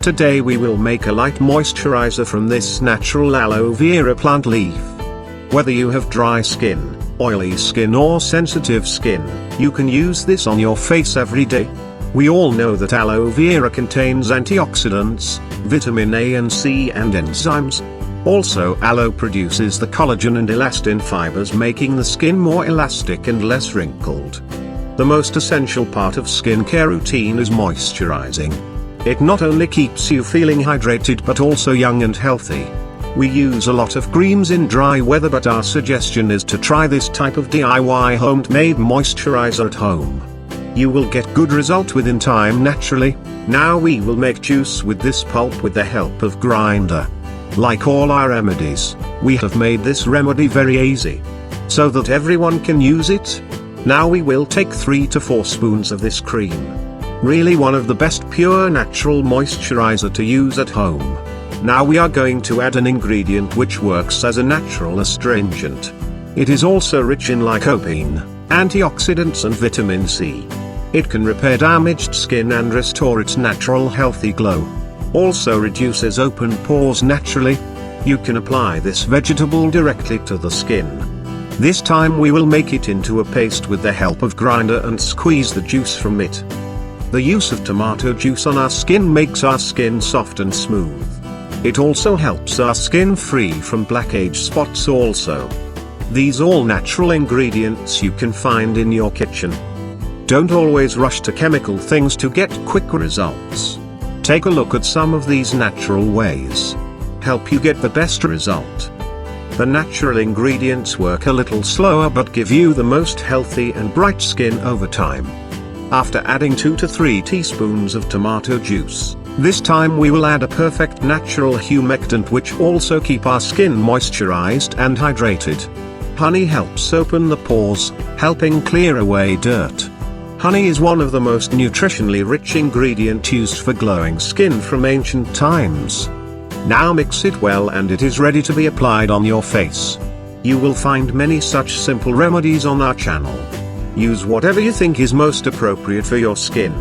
Today we will make a light moisturizer from this natural aloe vera plant leaf. Whether you have dry skin, oily skin or sensitive skin, you can use this on your face every day. We all know that aloe vera contains antioxidants, vitamin A and C and enzymes. Also, aloe produces the collagen and elastin fibers, making the skin more elastic and less wrinkled. The most essential part of skincare routine is moisturizing. It not only keeps you feeling hydrated but also young and healthy. We use a lot of creams in dry weather, but our suggestion is to try this type of DIY homemade moisturizer at home. You will get good result within time naturally. Now we will make juice with this pulp with the help of grinder. Like all our remedies, we have made this remedy very easy, so that everyone can use it. Now we will take 3 to 4 spoons of this cream. Really one of the best pure natural moisturizer to use at home. Now we are going to add an ingredient which works as a natural astringent. It is also rich in lycopene, antioxidants and vitamin C. It can repair damaged skin and restore its natural healthy glow. Also reduces open pores naturally. You can apply this vegetable directly to the skin. This time we will make it into a paste with the help of grinder and squeeze the juice from it. The use of tomato juice on our skin makes our skin soft and smooth. It also helps our skin free from blackhead spots also. These all natural ingredients you can find in your kitchen. Don't always rush to chemical things to get quick results. Take a look at some of these natural ways. Help you get the best result. The natural ingredients work a little slower but give you the most healthy and bright skin over time. After adding 2 to 3 teaspoons of tomato juice, this time we will add a perfect natural humectant which also keep our skin moisturized and hydrated. Honey helps open the pores, helping clear away dirt. Honey is one of the most nutritionally rich ingredients used for glowing skin from ancient times. Now mix it well and it is ready to be applied on your face. You will find many such simple remedies on our channel. Use whatever you think is most appropriate for your skin.